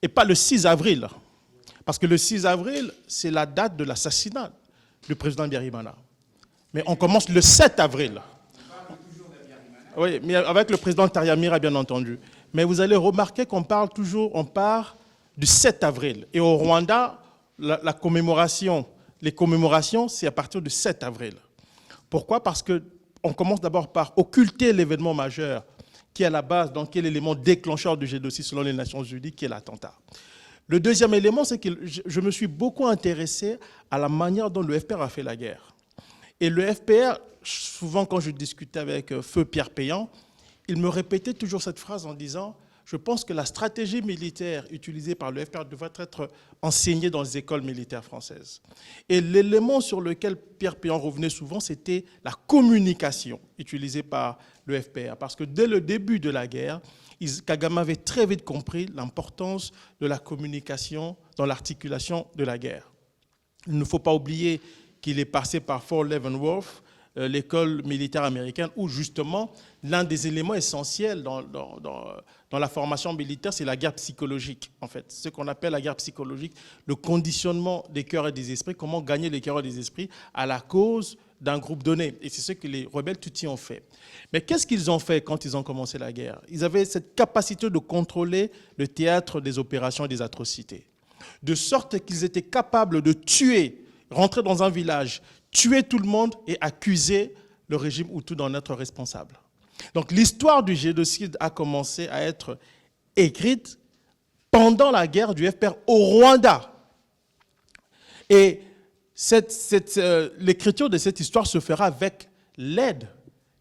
et pas le 6 avril. Parce que le 6 avril, c'est la date de l'assassinat du président Habyarimana. Mais on commence le 7 avril. Oui, mais avec le président Taryamira, bien entendu. Mais vous allez remarquer qu'on parle du 7 avril. Et au Rwanda, les commémorations, c'est à partir du 7 avril. Pourquoi? Parce qu'on commence d'abord par occulter l'événement majeur qui est à la base, donc qui est l'élément déclencheur du génocide selon les Nations Unies, qui est l'attentat. Le deuxième élément, c'est que je me suis beaucoup intéressé à la manière dont le FPR a fait la guerre. Et le FPR, souvent quand je discutais avec Feu Pierre Péan, il me répétait toujours cette phrase en disant « Je pense que la stratégie militaire utilisée par le FPR devrait être enseignée dans les écoles militaires françaises. » Et l'élément sur lequel Pierre Péan revenait souvent, c'était la communication utilisée par le FPR. Parce que dès le début de la guerre, Kagame avait très vite compris l'importance de la communication dans l'articulation de la guerre. Il ne faut pas oublier qu'il est passé par Fort Leavenworth, l'école militaire américaine, où justement, l'un des éléments essentiels dans la formation militaire, c'est la guerre psychologique, en fait. Ce qu'on appelle la guerre psychologique, le conditionnement des cœurs et des esprits, comment gagner les cœurs et des esprits à la cause d'un groupe donné. Et c'est ce que les rebelles Tutsis ont fait. Mais qu'est-ce qu'ils ont fait quand ils ont commencé la guerre? Ils avaient cette capacité de contrôler le théâtre des opérations et des atrocités, de sorte qu'ils étaient capables de tuer, rentrer dans un village, tuer tout le monde et accuser le régime Hutu d'en être responsable. Donc l'histoire du génocide a commencé à être écrite pendant la guerre du FPR au Rwanda. Et l'écriture de cette histoire se fera avec l'aide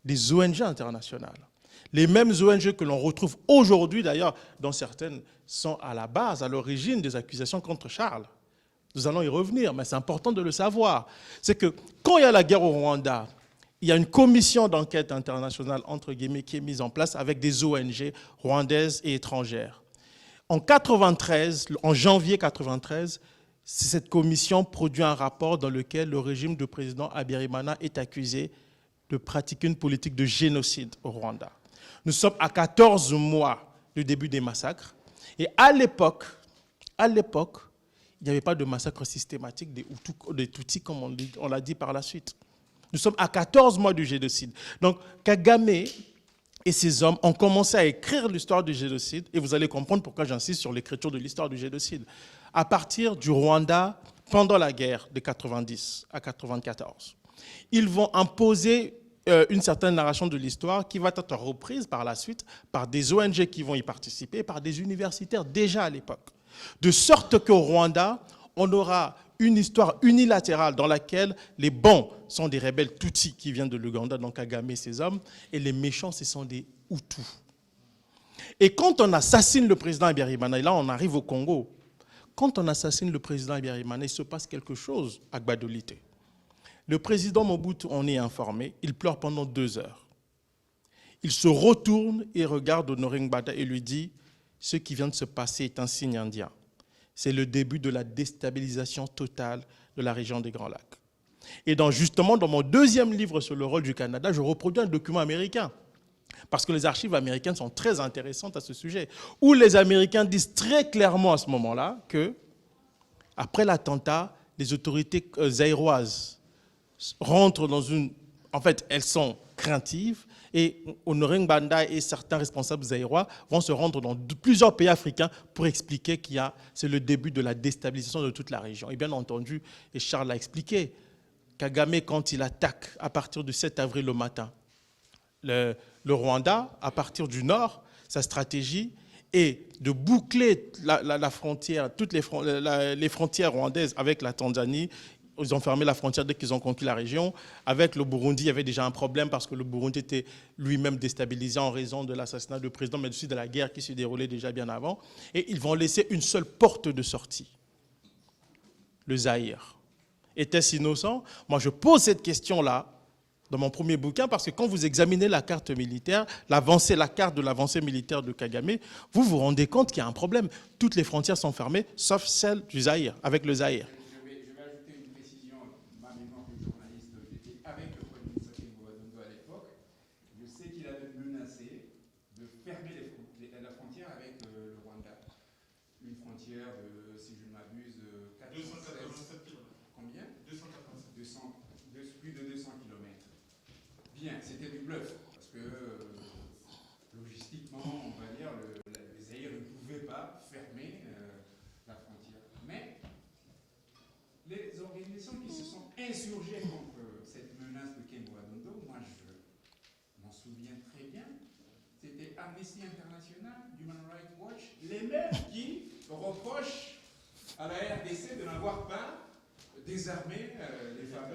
des ONG internationales. Les mêmes ONG que l'on retrouve aujourd'hui, d'ailleurs, dont certaines sont à la base, à l'origine des accusations contre Charles. Nous allons y revenir, mais c'est important de le savoir. C'est que quand il y a la guerre au Rwanda, il y a une commission d'enquête internationale, entre guillemets, qui est mise en place avec des ONG rwandaises et étrangères. En 93, en janvier 93, cette commission produit un rapport dans lequel le régime du président Habyarimana est accusé de pratiquer une politique de génocide au Rwanda. Nous sommes à 14 mois du début des massacres. Et à l'époque, il n'y avait pas de massacre systématique des Tutsis, comme on l'a dit par la suite. Nous sommes à 14 mois du génocide. Donc, Kagame et ses hommes ont commencé à écrire l'histoire du génocide, et vous allez comprendre pourquoi j'insiste sur l'écriture de l'histoire du génocide, à partir du Rwanda, pendant la guerre de 90 à 94. Ils vont imposer une certaine narration de l'histoire qui va être reprise par la suite par des ONG qui vont y participer, par des universitaires déjà à l'époque. De sorte qu'au Rwanda, on aura une histoire unilatérale dans laquelle les bons sont des rebelles Tutsis qui viennent de l'Ouganda, donc Kagame et ses hommes, et les méchants, ce sont des Hutus. Et quand on assassine le président Habyarimana, et là on arrive au Congo, quand on assassine le président Habyarimana, il se passe quelque chose à Gbadolite. Le président Mobutu en est informé, il pleure pendant 2 heures. Il se retourne et regarde Honoré Nggbada et lui dit « Ce qui vient de se passer est un signe indien. C'est le début de la déstabilisation totale de la région des Grands Lacs. » Et justement, dans mon deuxième livre sur le rôle du Canada, je reproduis un document américain. Parce que les archives américaines sont très intéressantes à ce sujet. Où les Américains disent très clairement à ce moment-là que, après l'attentat, les autorités zaïroises rentrent dans une... En fait, elles sont craintives et Honoré Nggbanda et certains responsables zaïrois vont se rendre dans plusieurs pays africains pour expliquer c'est le début de la déstabilisation de toute la région. Et bien entendu, et Charles l'a expliqué, Kagame, quand il attaque à partir du 7 avril au matin, le Rwanda, à partir du nord, sa stratégie est de boucler la frontière, toutes les frontières rwandaises avec la Tanzanie. Ils ont fermé la frontière dès qu'ils ont conquis la région. Avec le Burundi, il y avait déjà un problème parce que le Burundi était lui-même déstabilisé en raison de l'assassinat du président, mais aussi de la guerre qui se déroulait déjà bien avant. Et ils vont laisser une seule porte de sortie, le Zaïre. Était-ce innocent? Moi, je pose cette question-là dans mon premier bouquin parce que quand vous examinez la carte militaire, la carte de l'avancée militaire de Kagame, vous vous rendez compte qu'il y a un problème. Toutes les frontières sont fermées, sauf celle du Zaïre, avec le Zaïre. frontière de, si je ne m'abuse, 287 km. Combien 287. Plus de 200 km. Bien, c'était du bluff, parce que logistiquement, on va dire, les Zaïre ne pouvaient pas fermer la frontière. Mais les organisations qui se sont insurgées contre cette menace de Kembo Adondo, moi je m'en souviens très bien, c'était Amnesty International, Human Rights Watch, les mêmes qui reprochent à la RDC de n'avoir pas désarmé les fameux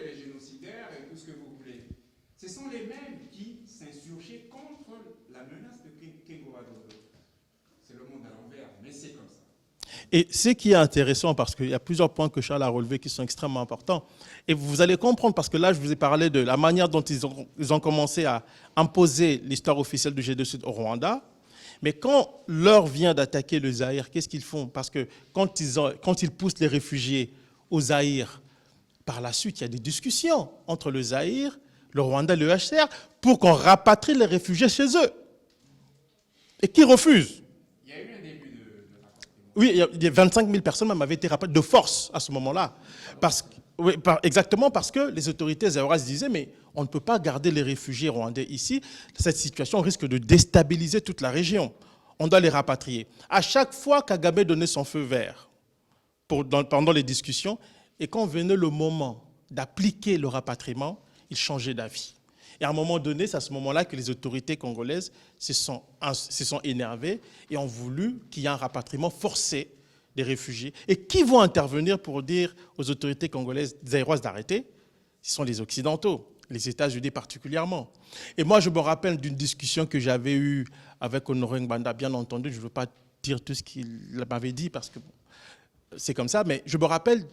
les génocidaires et tout ce que vous voulez. Ce sont les mêmes qui s'insurgeaient contre la menace de Kembo Adondo. C'est le monde à l'envers, mais c'est comme ça. Et ce qui est intéressant, parce qu'il y a plusieurs points que Charles a relevés qui sont extrêmement importants, et vous allez comprendre, parce que là, je vous ai parlé de la manière dont ils ont commencé à imposer l'histoire officielle du génocide au Rwanda, mais quand l'heure vient d'attaquer le Zaïre, qu'est-ce qu'ils font? Parce que quand ils poussent les réfugiés au Zaïre, par la suite, il y a des discussions entre le Zaïre, le Rwanda et le HCR pour qu'on rapatrie les réfugiés chez eux. Et qui refusent? Il y a eu un début de rapatriement. Oui, il y a 25 000 personnes même avaient été rapatriées de force à ce moment-là. Exactement parce que les autorités zaïroises disaient mais on ne peut pas garder les réfugiés rwandais ici. Cette situation risque de déstabiliser toute la région. On doit les rapatrier. À chaque fois, Kagame donnait son feu vert pendant les discussions, et quand venait le moment d'appliquer le rapatriement, il changeait d'avis. Et à un moment donné, c'est à ce moment-là que les autorités congolaises se sont énervées et ont voulu qu'il y ait un rapatriement forcé des réfugiés. Et qui vont intervenir pour dire aux autorités congolaises zaïroises d'arrêter? Ce sont les Occidentaux, les États-Unis particulièrement. Et moi, je me rappelle d'une discussion que j'avais eue avec Honoré Ngbanda, bien entendu, je ne veux pas dire tout ce qu'il m'avait dit parce que c'est comme ça, mais je me rappelle,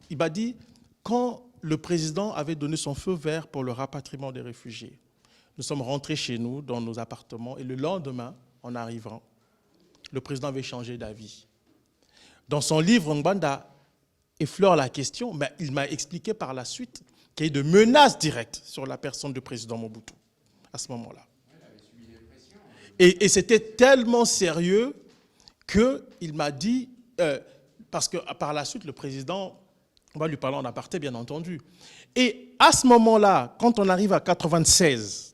il m'a dit, quand le président avait donné son feu vert pour le rapatriement des réfugiés, nous sommes rentrés chez nous, dans nos appartements, et le lendemain, en arrivant, le président avait changé d'avis. Dans son livre, Ngbanda effleure la question, mais il m'a expliqué par la suite qu'il y a eu de menaces directes sur la personne du président Mobutu à ce moment-là. Et c'était tellement sérieux qu'il m'a dit, parce que par la suite, le président, on va lui parler en aparté, bien entendu. Et à ce moment-là, quand on arrive à 96,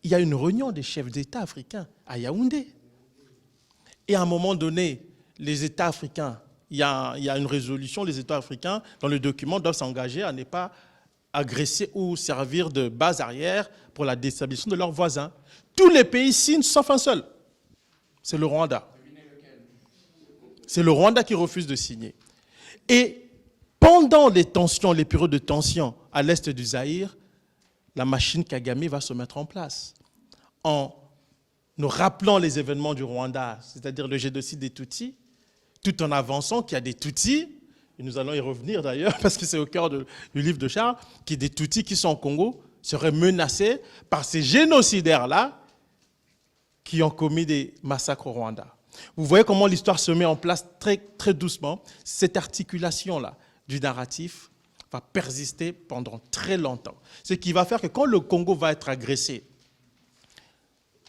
il y a une réunion des chefs d'État africains à Yaoundé. Et à un moment donné, les États africains, il y a une résolution, les États africains, dans le document, doivent s'engager à ne pas agresser ou servir de base arrière pour la déstabilisation de leurs voisins. Tous les pays signent, sauf un seul. C'est le Rwanda. C'est le Rwanda qui refuse de signer. Et pendant les tensions, les périodes de tension à l'est du Zaïre, la machine Kagame va se mettre en place. En nous rappelant les événements du Rwanda, c'est-à-dire le génocide des Tutsis, tout en avançant qu'il y a des Tutsis, et nous allons y revenir d'ailleurs, parce que c'est au cœur du livre de Charles, qu'il y a des Tutsis qui sont au Congo, seraient menacés par ces génocidaires-là qui ont commis des massacres au Rwanda. Vous voyez comment l'histoire se met en place très, très doucement. Cette articulation-là du narratif va persister pendant très longtemps. Ce qui va faire que quand le Congo va être agressé,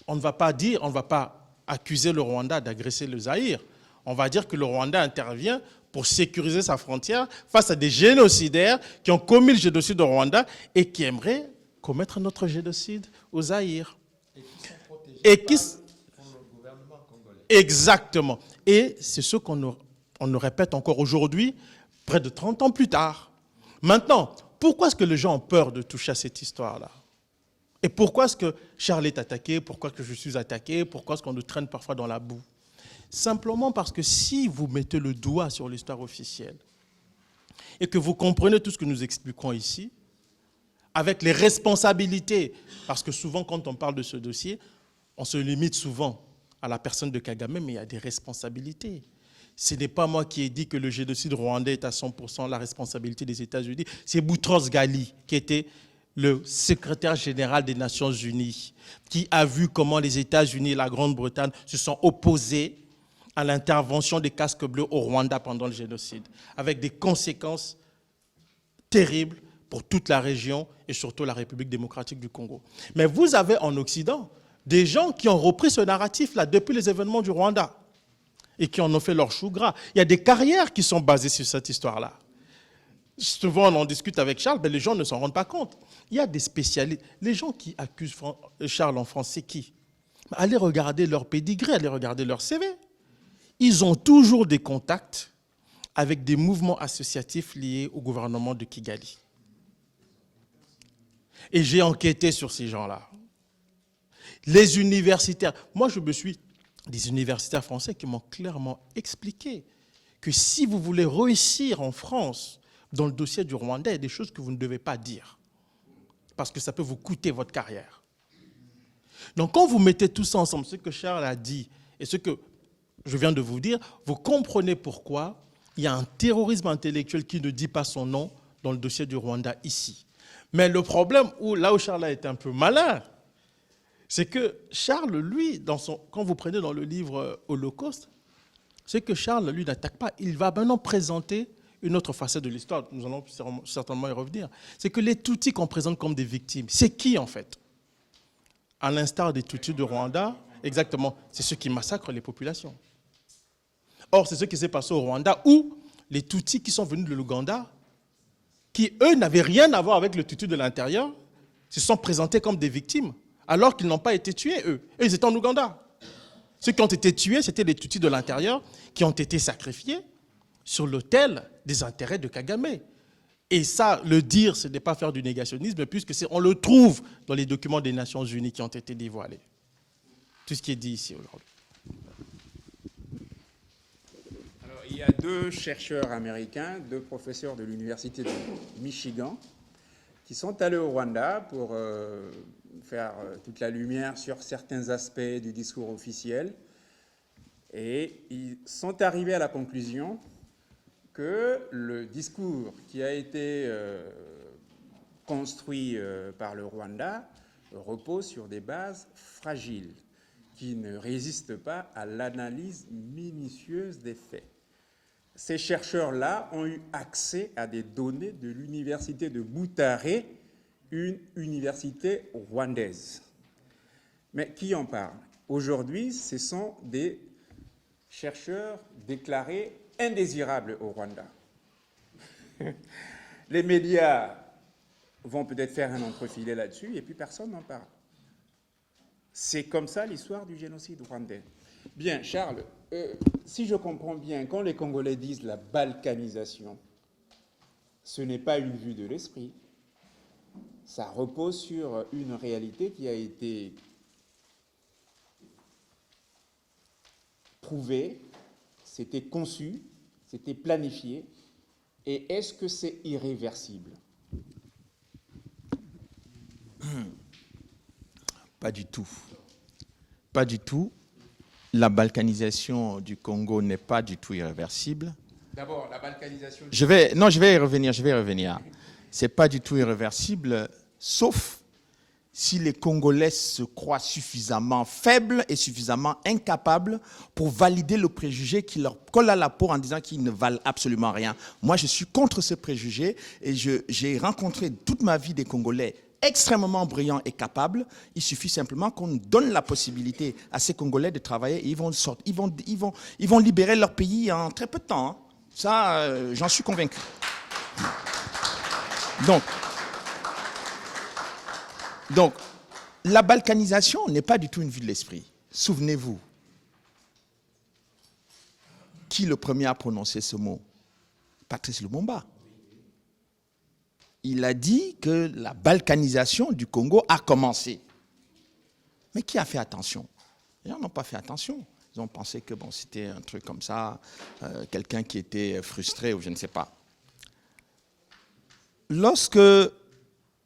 on ne va pas accuser le Rwanda d'agresser le Zaïre. On va dire que le Rwanda intervient pour sécuriser sa frontière face à des génocidaires qui ont commis le génocide au Rwanda et qui aimeraient commettre notre génocide au Zaïre. Et qui sont protégés par le gouvernement congolais. Exactement. Et c'est ce qu'on nous répète encore aujourd'hui, près de 30 ans plus tard. Maintenant, pourquoi est-ce que les gens ont peur de toucher à cette histoire-là? Et pourquoi est-ce que Charles est attaqué? Pourquoi est-ce que je suis attaqué? Pourquoi est-ce qu'on nous traîne parfois dans la boue? Simplement parce que si vous mettez le doigt sur l'histoire officielle et que vous comprenez tout ce que nous expliquons ici, avec les responsabilités, parce que souvent quand on parle de ce dossier, on se limite souvent à la personne de Kagame, mais il y a des responsabilités. Ce n'est pas moi qui ai dit que le génocide rwandais est à 100% la responsabilité des États-Unis, c'est Boutros Ghali qui était le secrétaire général des Nations Unies, qui a vu comment les États-Unis et la Grande-Bretagne se sont opposés à l'intervention des casques bleus au Rwanda pendant le génocide, avec des conséquences terribles pour toute la région et surtout la République démocratique du Congo. Mais vous avez en Occident des gens qui ont repris ce narratif-là depuis les événements du Rwanda. et qui en ont fait leur chou gras. Il y a des carrières qui sont basées sur cette histoire-là. Souvent, on en discute avec Charles, mais les gens ne s'en rendent pas compte. Il y a des spécialistes. Les gens qui accusent Charles en France, c'est qui? Allez regarder leur pédigré, allez regarder leur CV. Ils ont toujours des contacts avec des mouvements associatifs liés au gouvernement de Kigali. Et j'ai enquêté sur ces gens-là. Les universitaires, moi je me suis, des universitaires français qui m'ont clairement expliqué que si vous voulez réussir en France, dans le dossier du Rwanda, il y a des choses que vous ne devez pas dire, parce que ça peut vous coûter votre carrière. Donc quand vous mettez tout ça ensemble, ce que Charles a dit et ce que je viens de vous dire, vous comprenez pourquoi il y a un terrorisme intellectuel qui ne dit pas son nom dans le dossier du Rwanda ici. Mais le problème, là où Charles a été un peu malin, c'est que Charles, lui, quand vous prenez dans le livre Holocauste, c'est que Charles, lui, n'attaque pas. Il va maintenant présenter une autre facette de l'histoire. Nous allons certainement y revenir. C'est que les Tutsis qu'on présente comme des victimes, c'est qui en fait? À l'instar des Tutsis de Rwanda, exactement, c'est ceux qui massacrent les populations. Or, c'est ce qui s'est passé au Rwanda où les Tutsis qui sont venus de l'Ouganda, qui, eux, n'avaient rien à voir avec le Tutsi de l'intérieur, se sont présentés comme des victimes, alors qu'ils n'ont pas été tués, eux. Et ils étaient en Ouganda. Ceux qui ont été tués, c'était les Tutsis de l'intérieur qui ont été sacrifiés sur l'autel des intérêts de Kagame. Et ça, le dire, ce n'est pas faire du négationnisme, puisque on le trouve dans les documents des Nations Unies qui ont été dévoilés. Tout ce qui est dit ici aujourd'hui. Alors, il y a deux chercheurs américains, deux professeurs de l'université de Michigan, qui sont allés au Rwanda pour faire toute la lumière sur certains aspects du discours officiel. Et ils sont arrivés à la conclusion que le discours qui a été construit par le Rwanda repose sur des bases fragiles, qui ne résistent pas à l'analyse minutieuse des faits. Ces chercheurs-là ont eu accès à des données de l'université de Butare, une université rwandaise. Mais qui en parle? Aujourd'hui, ce sont des chercheurs déclarés indésirables au Rwanda. Les médias vont peut-être faire un entrefilet là-dessus et puis personne n'en parle. C'est comme ça l'histoire du génocide rwandais. Bien, Charles, si je comprends bien, quand les Congolais disent la balkanisation, ce n'est pas une vue de l'esprit. Ça repose sur une réalité qui a été prouvée, c'était conçu, c'était planifié. Et est-ce que c'est irréversible? Pas du tout. Pas du tout. La balkanisation du Congo n'est pas du tout irréversible. D'abord, la balkanisation... Je vais y revenir. C'est pas du tout irréversible, sauf si les Congolais se croient suffisamment faibles et suffisamment incapables pour valider le préjugé qui leur colle à la peau en disant qu'ils ne valent absolument rien. Moi, je suis contre ce préjugé et j'ai rencontré toute ma vie des Congolais extrêmement brillants et capables. Il suffit simplement qu'on donne la possibilité à ces Congolais de travailler et ils vont libérer leur pays en très peu de temps. Hein. Ça, j'en suis convaincu. Donc, la balkanisation n'est pas du tout une vue de l'esprit. Souvenez-vous, qui le premier a prononcé ce mot? Patrice Lumumba. Il a dit que la balkanisation du Congo a commencé. Mais qui a fait attention? Les gens n'ont pas fait attention. Ils ont pensé que bon, c'était un truc comme ça, quelqu'un qui était frustré ou je ne sais pas. Lorsque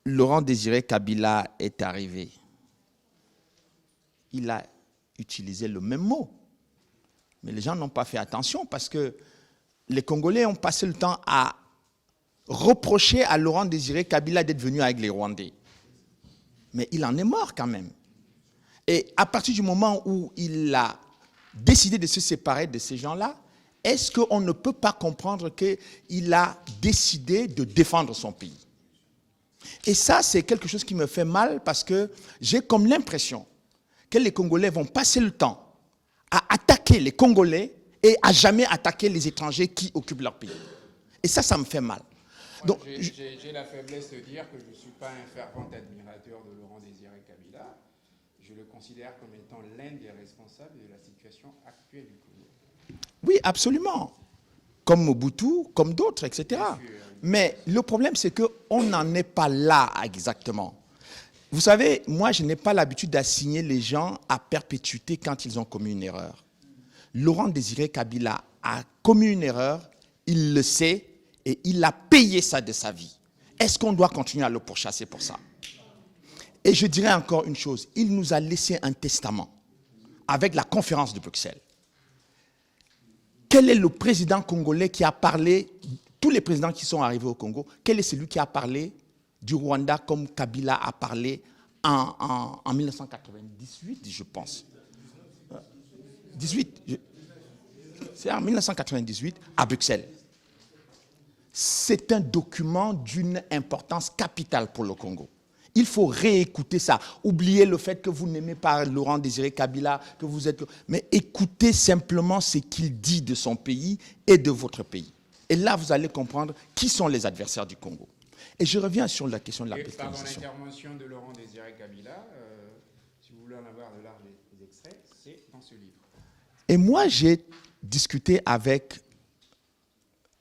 Laurent-Désiré Kabila est arrivé, il a utilisé le même mot. Mais les gens n'ont pas fait attention parce que les Congolais ont passé le temps à reprocher à Laurent-Désiré Kabila d'être venu avec les Rwandais. Mais il en est mort quand même. Et à partir du moment où il a décidé de se séparer de ces gens-là, est-ce qu'on ne peut pas comprendre qu'il a décidé de défendre son pays? Et ça, c'est quelque chose qui me fait mal parce que j'ai comme l'impression que les Congolais vont passer le temps à attaquer les Congolais et à jamais attaquer les étrangers qui occupent leur pays. Et ça me fait mal. Donc, j'ai la faiblesse de dire que je ne suis pas un fervent admirateur de Laurent Désiré Kabila. Je le considère comme étant l'un des responsables de la situation actuelle du Congo. oui, absolument. Comme Mobutu, comme d'autres, etc. Mais le problème, c'est qu'on n'en est pas là exactement. Vous savez, moi, je n'ai pas l'habitude d'assigner les gens à perpétuité quand ils ont commis une erreur. Laurent Désiré Kabila a commis une erreur, il le sait, et il a payé ça de sa vie. Est-ce qu'on doit continuer à le pourchasser pour ça? Et je dirais encore une chose, il nous a laissé un testament avec la conférence de Bruxelles. Quel est le président congolais qui a parlé, tous les présidents qui sont arrivés au Congo, quel est celui qui a parlé du Rwanda comme Kabila a parlé en 1998, je pense. c'est en 1998 à Bruxelles. C'est un document d'une importance capitale pour le Congo. Il faut réécouter ça. Oubliez le fait que vous n'aimez pas Laurent Désiré Kabila, que vous êtes... Mais écoutez simplement ce qu'il dit de son pays et de votre pays. Et là, vous allez comprendre qui sont les adversaires du Congo. Et je reviens sur la question de la pétrolinisation. Pardon, l'intervention de Laurent Désiré Kabila, si vous voulez en avoir de larges extraits, c'est dans ce livre. Et moi, j'ai discuté avec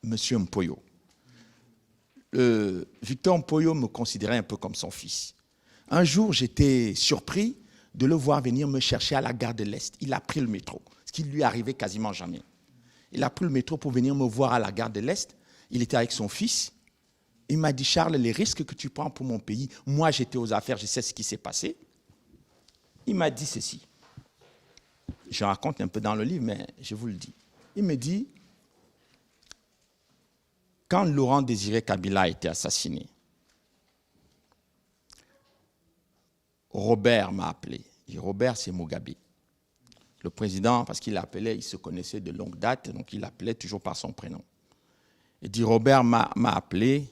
M. Mpoyo. Victor Mpoyo me considérait un peu comme son fils. Un jour, j'étais surpris de le voir venir me chercher à la gare de l'Est. Il a pris le métro, ce qui lui arrivait quasiment jamais. Il a pris le métro pour venir me voir à la gare de l'Est. Il était avec son fils. Il m'a dit, Charles, les risques que tu prends pour mon pays, moi j'étais aux affaires, je sais ce qui s'est passé. Il m'a dit ceci. Je raconte un peu dans le livre, mais je vous le dis. Il me dit, quand Laurent Désiré Kabila a été assassiné, Robert m'a appelé. Et Robert, c'est Mugabe. Le président, parce qu'il l'appelait, il se connaissait de longue date, donc il l'appelait toujours par son prénom. Il dit, Robert m'a appelé,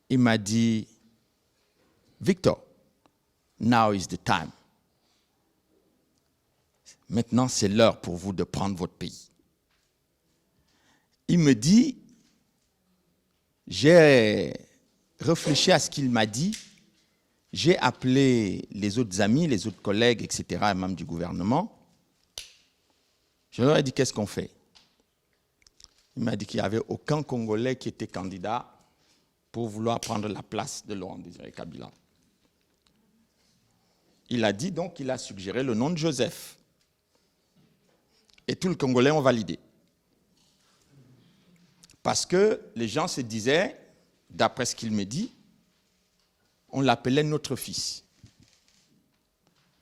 il m'a dit, Victor, now is the time. Maintenant, c'est l'heure pour vous de prendre votre pays. Il me dit, j'ai réfléchi à ce qu'il m'a dit, j'ai appelé les autres amis, les autres collègues, etc., et même du gouvernement. Je leur ai dit, qu'est-ce qu'on fait? Il m'a dit qu'il n'y avait aucun Congolais qui était candidat pour vouloir prendre la place de Laurent Désiré Kabila. Il a dit donc qu'il a suggéré le nom de Joseph. Et tous les Congolais ont validé. Parce que les gens se disaient, d'après ce qu'il me dit, on l'appelait notre fils.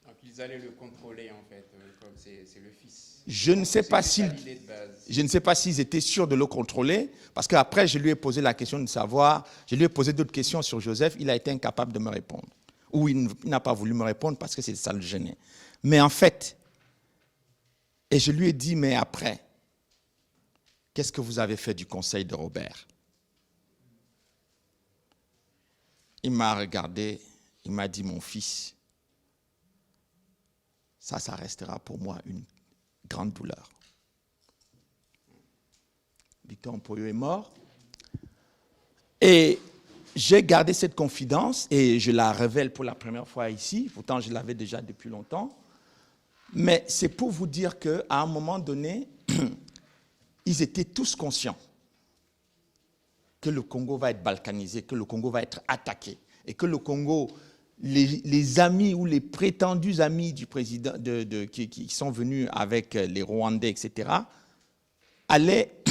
Donc ils allaient le contrôler en fait, comme c'est le fils. Je ne sais pas s'ils étaient sûrs de le contrôler, parce qu'après je lui ai posé la question de savoir, je lui ai posé d'autres questions sur Joseph, il a été incapable de me répondre. Ou il n'a pas voulu me répondre parce que ça le gênait. Mais en fait, et je lui ai dit, mais après, qu'est-ce que vous avez fait du conseil de Robert? Il m'a regardé, il m'a dit, mon fils, ça restera pour moi une grande douleur. Victor Mpoyo est mort. Et j'ai gardé cette confidence et je la révèle pour la première fois ici. Pourtant, je l'avais déjà depuis longtemps. Mais c'est pour vous dire qu'à un moment donné, ils étaient tous conscients que le Congo va être balkanisé, que le Congo va être attaqué et que le Congo, les amis ou les prétendus amis du président qui sont venus avec les Rwandais, etc., allaient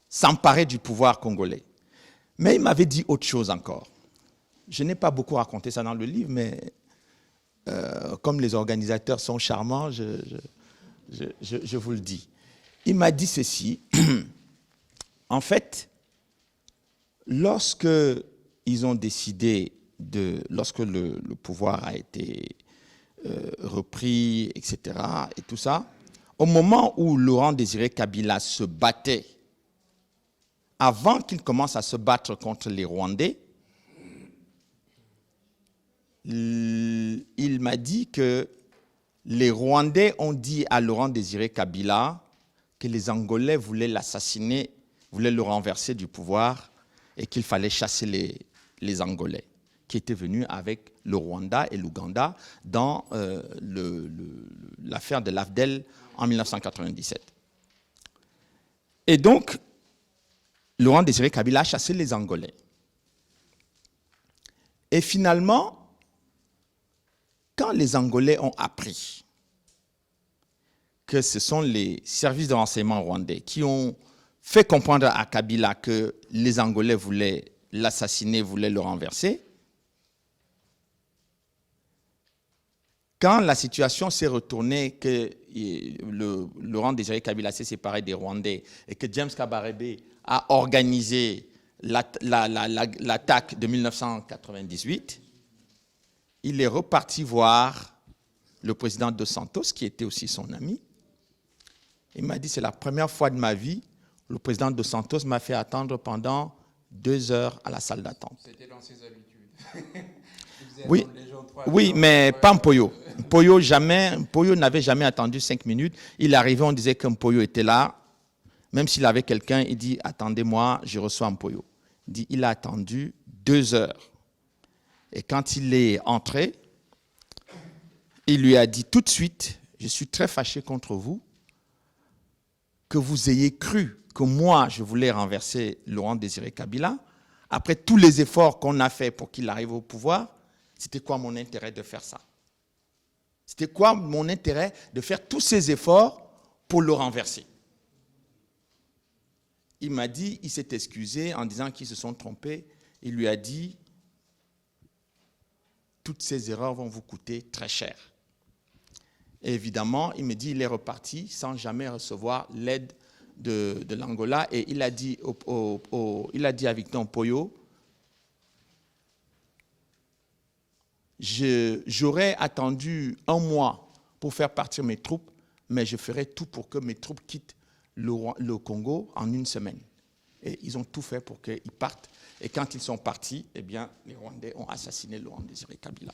s'emparer du pouvoir congolais. Mais il m'avait dit autre chose encore. Je n'ai pas beaucoup raconté ça dans le livre, mais comme les organisateurs sont charmants, je vous le dis. Il m'a dit ceci. En fait, lorsque ils ont décidé lorsque le pouvoir a été repris, etc., et tout ça, au moment où Laurent Désiré Kabila se battait, avant qu'il commence à se battre contre les Rwandais, il m'a dit que les Rwandais ont dit à Laurent Désiré Kabila que les Angolais voulaient l'assassiner, voulaient le renverser du pouvoir et qu'il fallait chasser les Angolais qui étaient venus avec le Rwanda et l'Ouganda dans l'affaire de l'Afdel en 1997. Et donc, Laurent Désiré Kabila a chassé les Angolais. Et finalement, quand les Angolais ont appris que ce sont les services de renseignement rwandais qui ont fait comprendre à Kabila que les Angolais voulaient l'assassiner, voulaient le renverser, quand la situation s'est retournée, que Laurent Désiré Kabila s'est séparé des Rwandais et que James Kabarebe a organisé l'attaque de 1998, il est reparti voir le président Dos Santos, qui était aussi son ami. Il m'a dit, c'est la première fois de ma vie, le président Dos Santos m'a fait attendre pendant 2 heures à la salle d'attente. C'était dans ses habitudes. Oui, oui, mais pas Mpoyo. Mpoyo n'avait jamais attendu 5 minutes. Il arrivait, on disait que Mpoyo était là. Même s'il avait quelqu'un, il dit, attendez-moi, je reçois Mpoyo. Il dit, il a attendu 2 heures. Et quand il est entré, il lui a dit tout de suite, je suis très fâché contre vous, que vous ayez cru que moi, je voulais renverser Laurent Désiré Kabila. Après tous les efforts qu'on a fait pour qu'il arrive au pouvoir, c'était quoi mon intérêt de faire ça? C'était quoi mon intérêt de faire tous ces efforts pour le renverser? Il m'a dit, il s'est excusé en disant qu'ils se sont trompés. Il lui a dit, toutes ces erreurs vont vous coûter très cher. Et évidemment, il me dit, il est reparti sans jamais recevoir l'aide de l'Angola. Et il a dit, il a dit à Victor Mpoyo, j'aurais attendu 1 mois pour faire partir mes troupes, mais je ferai tout pour que mes troupes quittent le Congo en 1 semaine. Et ils ont tout fait pour qu'ils partent. Et quand ils sont partis, eh bien, les Rwandais ont assassiné Laurent Désiré Kabila.